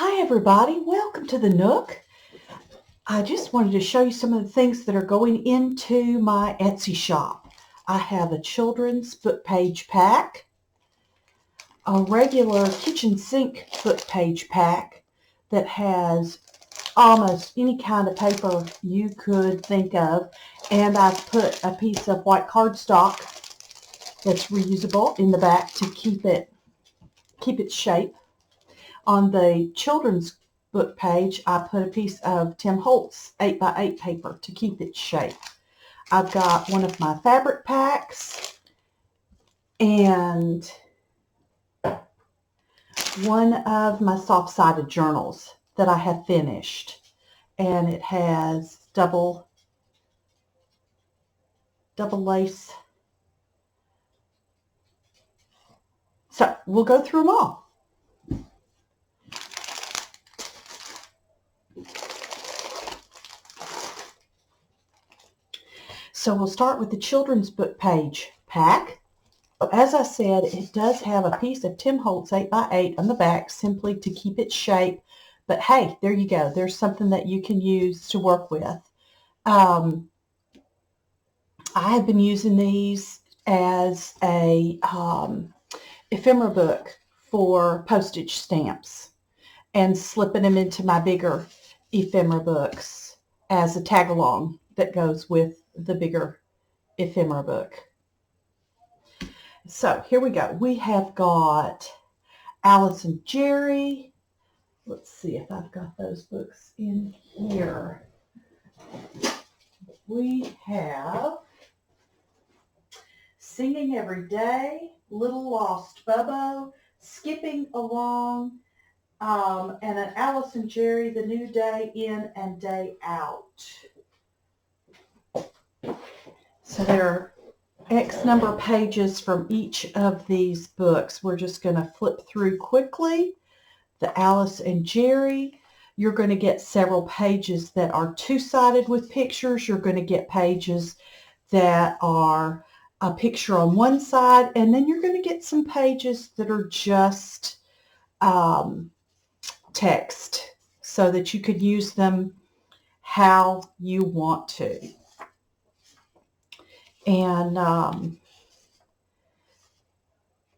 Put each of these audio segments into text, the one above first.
Hi everybody, welcome to the Nook. I just wanted to show you some of the things that are going into my Etsy shop. I have a children's book page pack, a regular kitchen sink book page pack that has almost any kind of paper you could think of, and I've put a piece of white cardstock that's reusable in the back to keep its shape. On the children's book page, I put a piece of Tim Holtz 8x8 paper to keep its shape. I've got one of my fabric packs and one of my soft-sided journals that I have finished. And it has double lace. So we'll go through them all. So we'll start with the children's book page pack. As I said, it does have a piece of Tim Holtz 8x8 on the back simply to keep its shape. But hey, there you go. There's something that you can use to work with. I have been using these as a ephemera book for postage stamps and slipping them into my bigger ephemera books as a tag-along that goes with the bigger ephemera book. So here we go. We have got Alice and Jerry. Let's see if I've got those books in here. We have Singing Every Day, Little Lost Bubbo, Skipping Along, and an Alice and Jerry, The New Day In and Day Out. So there are X number of pages from each of these books. We're just going to flip through quickly. The Alice and Jerry, you're going to get several pages that are two-sided with pictures. You're going to get pages that are a picture on one side, and then you're going to get some pages that are just text so that you could use them how you want to. And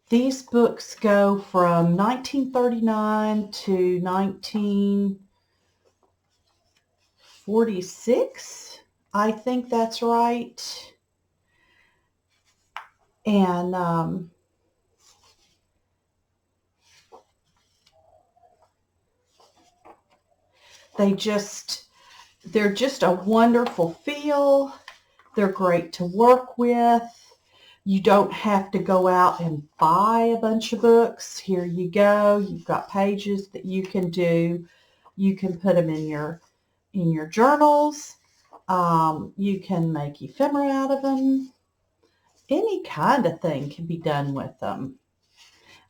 these books go from 1939 to 1946. I think that's right. And they're just a wonderful feel. They're great to work with. You don't have to go out and buy a bunch of books. Here you go. You've got pages that you can do. You can put them in your journals. You can make ephemera out of them. Any kind of thing can be done with them.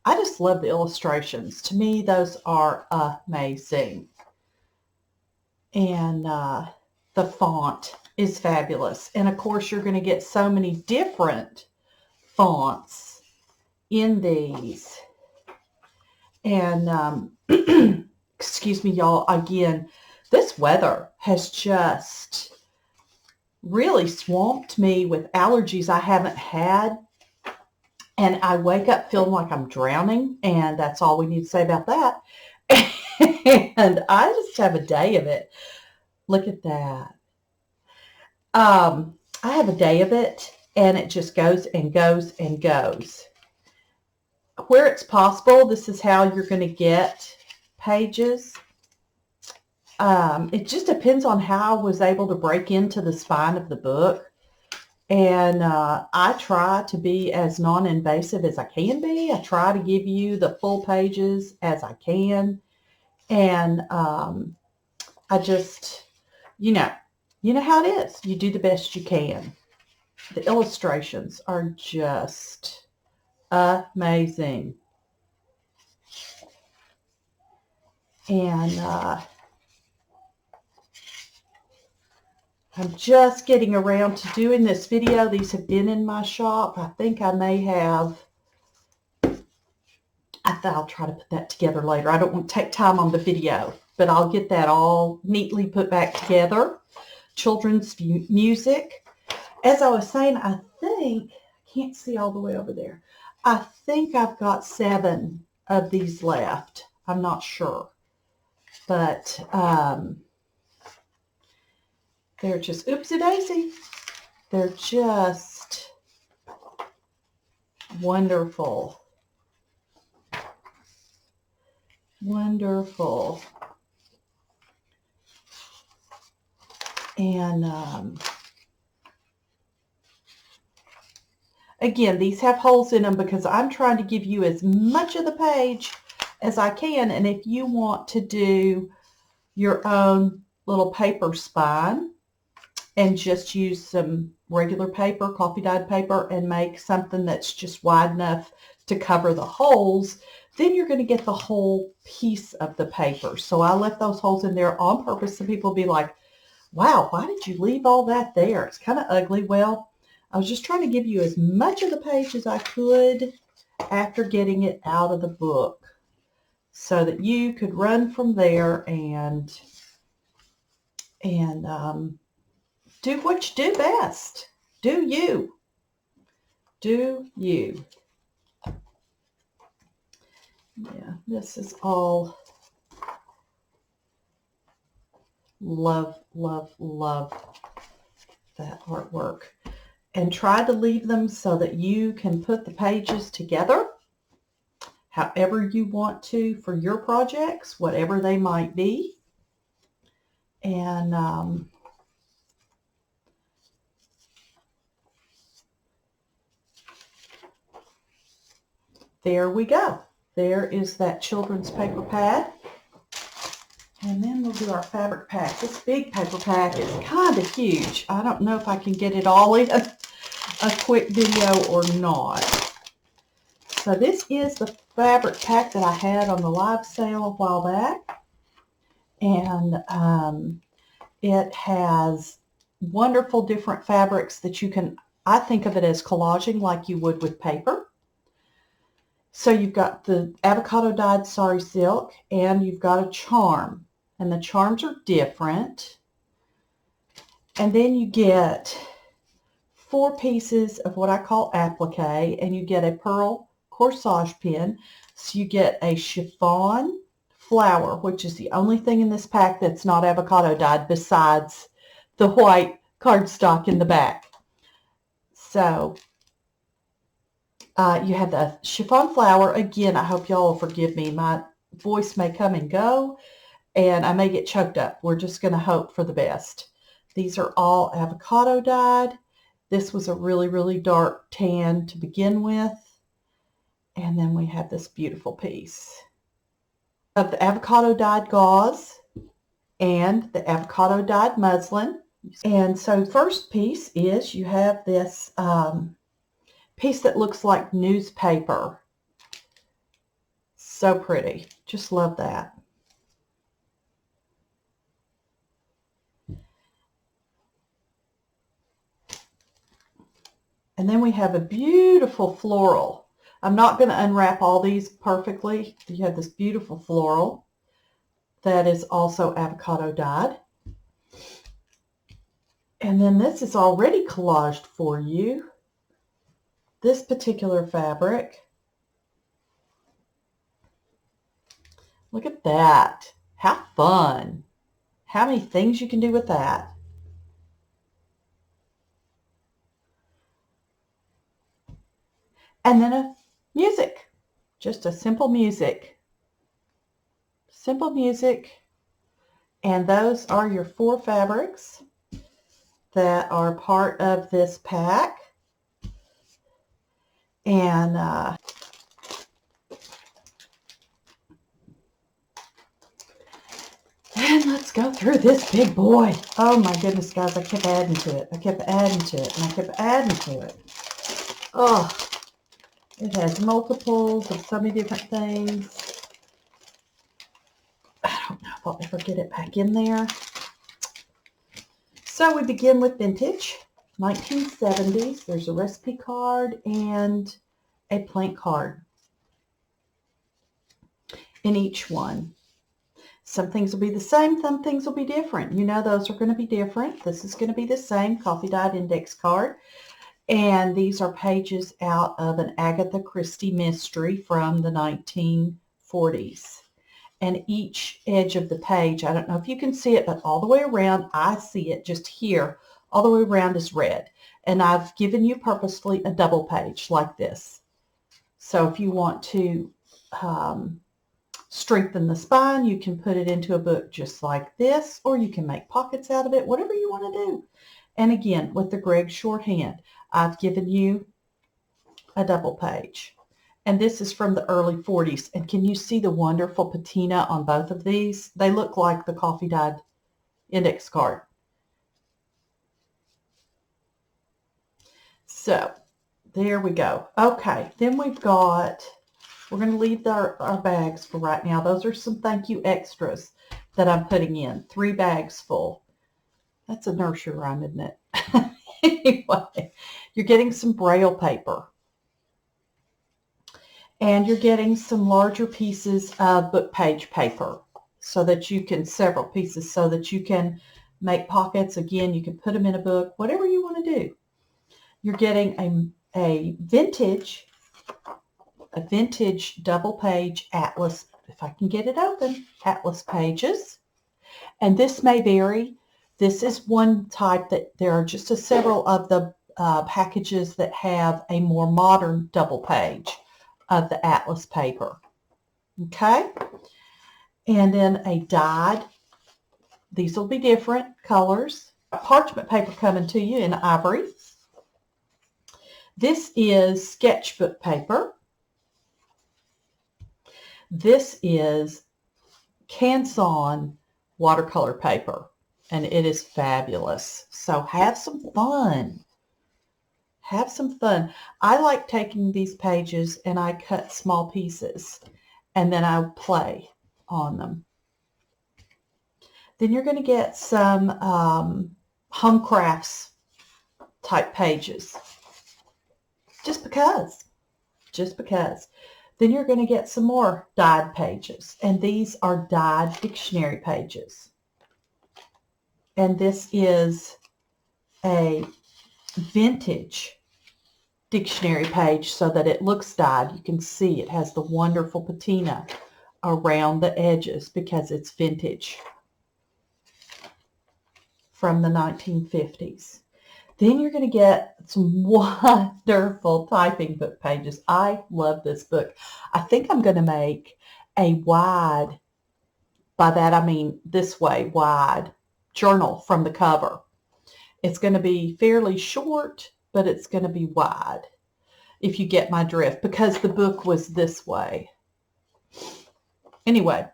I just love the illustrations. To me, those are amazing. And the font is fabulous. And of course, you're going to get so many different fonts in these. And excuse me, y'all, again, this weather has just really swamped me with allergies I haven't had. And I wake up feeling like I'm drowning, and that's all we need to say about that. And I just have a day of it. Look at that. I have a day of it, and it just goes and goes and goes. Where it's possible, this is how you're going to get pages. It just depends on how I was able to break into the spine of the book. And I try to be as non-invasive as I can be. I try to give you the full pages as I can. And I just, you know how it is. You do the best you can. The illustrations are just amazing. And I'm just getting around to doing this video. These have been in my shop. I think I'll try to put that together later. I don't want to take time on the video, but I'll get that all neatly put back together. Children's music. As I was saying, I think, I can't see all the way over there. I think I've got 7 of these left. I'm not sure. But they're just, oopsie daisy. They're just wonderful. Wonderful. And again, these have holes in them because I'm trying to give you as much of the page as I can. And if you want to do your own little paper spine and just use some regular paper, coffee dyed paper, and make something that's just wide enough to cover the holes, then you're going to get the whole piece of the paper. So I left those holes in there on purpose. Some people will be like, wow, why did you leave all that there? It's kind of ugly. Well, I was just trying to give you as much of the page as I could after getting it out of the book so that you could run from there and do what you do best. Do you. Do you. Yeah, this is all love, love, love that artwork. And try to leave them so that you can put the pages together however you want to for your projects, whatever they might be. And there we go. There is that children's paper pad. And then we'll do our fabric pack. This big paper pack is kind of huge. I don't know if I can get it all in a quick video or not. So this is the fabric pack that I had on the live sale a while back. And it has wonderful different fabrics that you can, I think of it as collaging like you would with paper. So you've got the avocado dyed sari silk and you've got a charm. And the charms are different. And then you get 4 pieces of what I call applique, and you get a pearl corsage pin. So you get a chiffon flower, which is the only thing in this pack that's not avocado dyed besides the white cardstock in the back. So you have the chiffon flower. Again, I hope y'all will forgive me. My voice may come and go, and I may get choked up. We're just going to hope for the best. These are all avocado dyed. This was a really, really dark tan to begin with. And then we have this beautiful piece of the avocado dyed gauze and the avocado dyed muslin. And so first piece is you have this piece that looks like newspaper. So pretty. Just love that. And then we have a beautiful floral. I'm not going to unwrap all these perfectly. You have this beautiful floral that is also avocado dyed. And then this is already collaged for you. This particular fabric. Look at that. How fun. How many things you can do with that. And then a music, just a simple music. Simple music. And those are your 4 fabrics that are part of this pack. And let's go through this big boy. Oh my goodness, guys, I kept adding to it. I kept adding to it, and I kept adding to it. Oh. It has multiples of so many different things. I don't know if I'll ever get it back in there. So we begin with vintage, 1970s. There's a recipe card and a plank card. in each one. Some things will be the same, some things will be different. You know those are going to be different. This is going to be the same coffee dyed index card. And these are pages out of an Agatha Christie mystery from the 1940s. And each edge of the page, I don't know if you can see it, but all the way around, I see it just here, all the way around is red. And I've given you purposefully a double page like this. So if you want to strengthen the spine, you can put it into a book just like this, or you can make pockets out of it, whatever you want to do. And again, with the Greg shorthand, I've given you a double page. And this is from the early 40s. And can you see the wonderful patina on both of these? They look like the coffee dyed index card. So there we go. Okay, then we're going to leave our bags for right now. Those are some thank you extras that I'm putting in. 3 bags full. That's a nursery rhyme, isn't it? Anyway, you're getting some Braille paper. And you're getting some larger pieces of book page paper so that you can, several pieces, so that you can make pockets. Again, you can put them in a book, whatever you want to do. You're getting a vintage double page atlas, if I can get it open, atlas pages. And this may vary. This is one type that there are just several of the packages that have a more modern double page of the atlas paper. Okay, and then a dyed, these will be different colors. Parchment paper coming to you in ivory. This is sketchbook paper. This is Canson watercolor paper, and it is fabulous. So have some fun. Have some fun. I like taking these pages and I cut small pieces and then I play on them. Then you're going to get some home crafts type pages. Just because. Then you're going to get some more dyed pages. And these are dyed dictionary pages. And this is a vintage dictionary page so that it looks dyed. You can see it has the wonderful patina around the edges because it's vintage from the 1950s. Then you're going to get some wonderful typing book pages. I love this book. I think I'm going to make a wide, by that I mean this way, wide journal from the cover. It's going to be fairly short, but it's going to be wide, if you get my drift, because the book was this way. Anyway,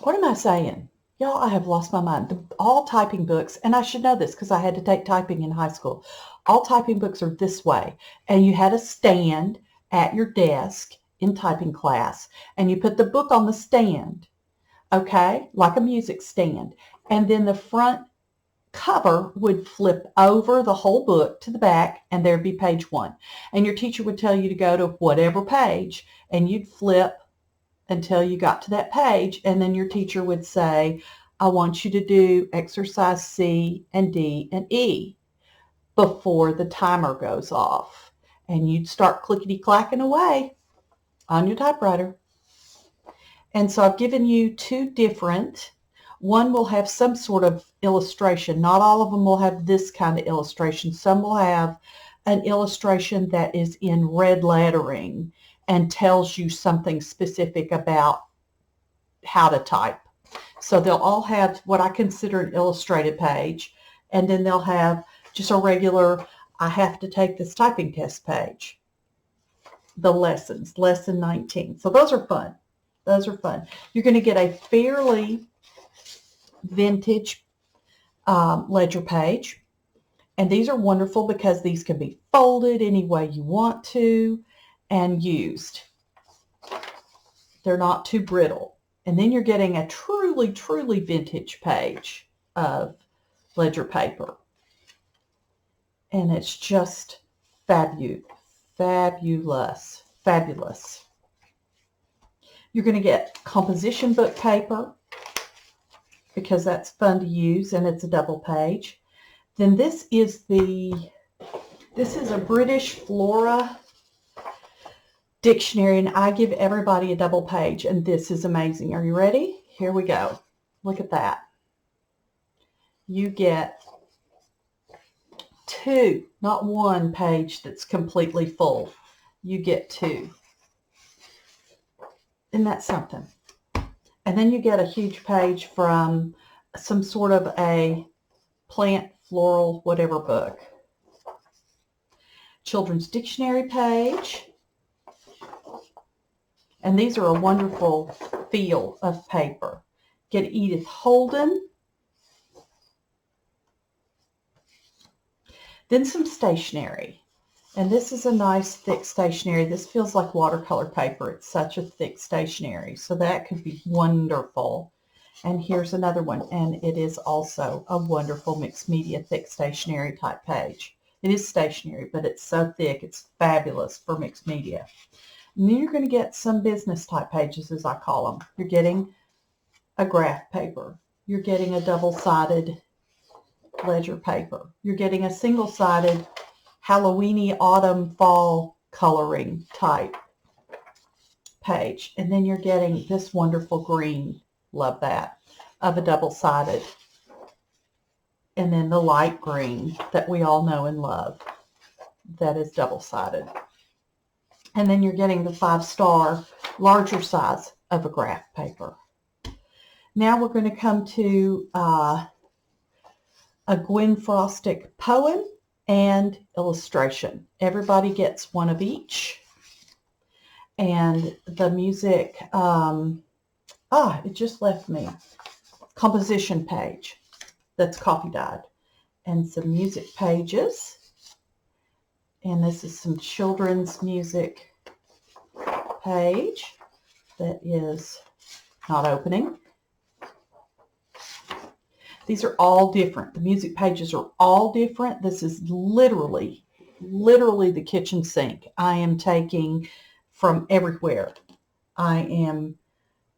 what am I saying? Y'all, I have lost my mind. All typing books, and I should know this because I had to take typing in high school. All typing books are this way, and you had a stand at your desk in typing class, and you put the book on the stand, okay, like a music stand, and then the front cover would flip over the whole book to the back, and there'd be page 1. And your teacher would tell you to go to whatever page, and you'd flip until you got to that page, and then your teacher would say, I want you to do exercise C and D and E before the timer goes off. And you'd start clickety-clacking away on your typewriter. And so I've given you 2 different. One will have some sort of illustration. Not all of them will have this kind of illustration. Some will have an illustration that is in red lettering and tells you something specific about how to type. So they'll all have what I consider an illustrated page, and then they'll have just a regular, I have to take this typing test page. The lessons, lesson 19. So those are fun. Those are fun. You're going to get a fairly vintage ledger page. And these are wonderful because these can be folded any way you want to and used. They're not too brittle. And then you're getting a truly, truly vintage page of ledger paper. And it's just fabulous. You're going to get composition book paper because that's fun to use and it's a double page. Then this is a British Flora dictionary, and I give everybody a double page, and this is amazing. Are you ready? Here we go. Look at that. You get 2, not 1 page that's completely full. You get 2. Isn't that something? And then you get a huge page from some sort of a plant, floral, whatever book. Children's dictionary page. And these are a wonderful feel of paper. Get Edith Holden. Then some stationery. And this is a nice thick stationery. This feels like watercolor paper. It's such a thick stationery. So that could be wonderful. And here's another one. And it is also a wonderful mixed media thick stationery type page. It is stationery, but it's so thick. It's fabulous for mixed media. And then you're going to get some business type pages, as I call them. You're getting a graph paper. You're getting a double-sided ledger paper. You're getting a single-sided Halloweeny autumn fall coloring type page. And then you're getting this wonderful green, love that, of a double-sided. And then the light green that we all know and love, that is double-sided. And then you're getting the 5-star larger size of a graph paper. Now we're going to come to a Gwen Frostic poem and illustration. Everybody gets one of each. And the music, it just left me. Composition page that's coffee dyed. And some music pages. And this is some children's music page that is not opening. These are all different. The music pages are all different. This is literally the kitchen sink. I am taking from everywhere. I am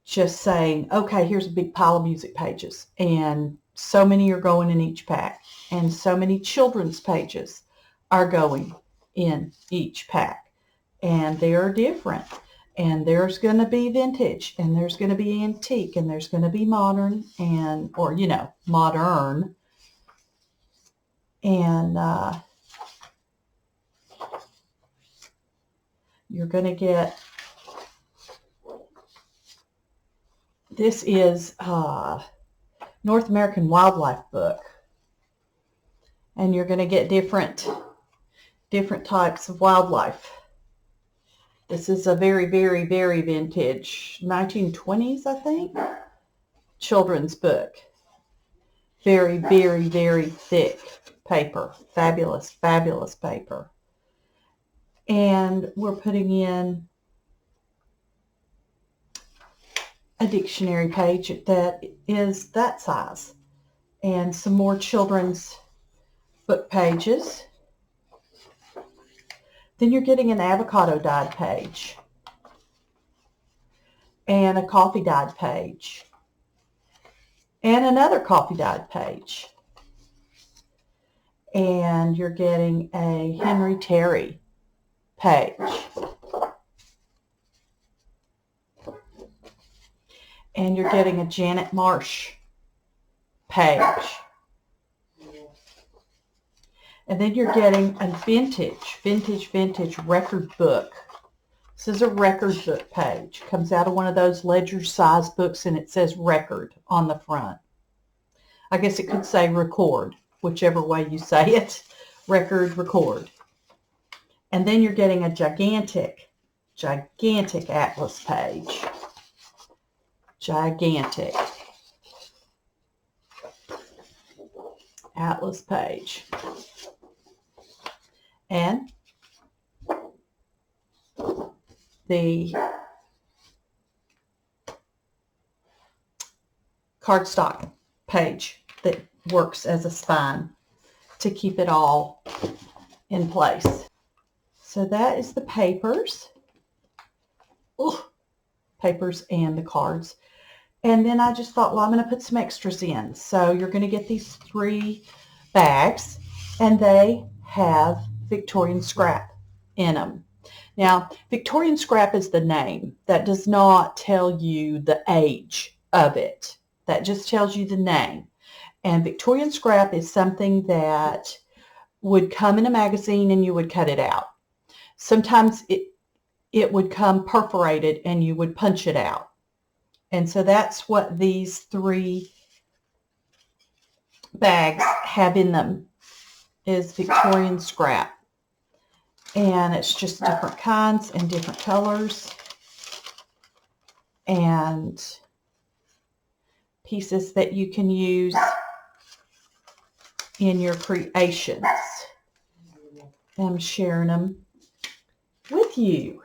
just saying, okay, here's a big pile of music pages. And so many are going in each pack. And so many children's pages are going in each pack. And they are different. And there's going to be vintage, and there's going to be antique, and there's going to be modern, modern. And you're going to get, this is North American Wildlife book. And you're going to get different types of wildlife. This is a very, very, very vintage 1920s, I think, children's book. Very, very, very thick paper. Fabulous, fabulous paper. And we're putting in a dictionary page that is that size. And some more children's book pages. Then you're getting an avocado dyed page and a coffee dyed page and another coffee dyed page. And you're getting a Henry Terry page. And you're getting a Janet Marsh page. And then you're getting a vintage record book. This is a record book page. Comes out of one of those ledger size books, and it says record on the front. I guess it could say record, whichever way you say it. Record. And then you're getting a gigantic atlas page. Gigantic atlas page. And the cardstock page that works as a spine to keep it all in place. So that is the papers. Ooh, papers and the cards. And then I just thought, well, I'm going to put some extras in. So you're going to get these 3 bags, and they have Victorian scrap in them. Now, Victorian scrap is the name. That does not tell you the age of it. That just tells you the name. And Victorian scrap is something that would come in a magazine and you would cut it out. Sometimes it would come perforated and you would punch it out. And so that's what these 3 bags have in them, is Victorian scrap. And it's just different kinds and different colors and pieces that you can use in your creations. I'm sharing them with you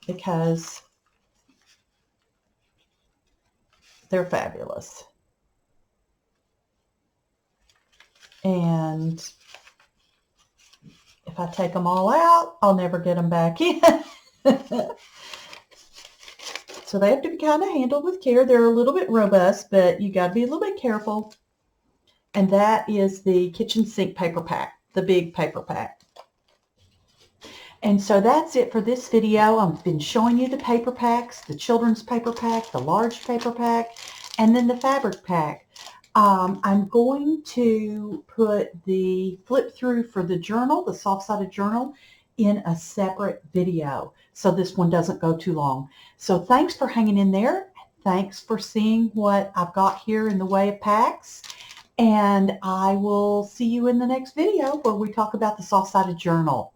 because they're fabulous. And if I take them all out, I'll never get them back in. So they have to be kind of handled with care. They're a little bit robust, but you got to be a little bit careful. And that is the kitchen sink paper pack, the big paper pack. And so that's it for this video. I've been showing you the paper packs, the children's paper pack, the large paper pack, and then the fabric pack. I'm going to put the flip through for the journal, the soft-sided journal, in a separate video, so this one doesn't go too long. So thanks for hanging in there. Thanks for seeing what I've got here in the way of packs. And I will see you in the next video where we talk about the soft-sided journal.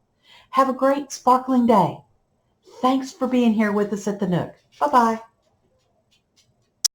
Have a great sparkling day. Thanks for being here with us at the Nook. Bye-bye.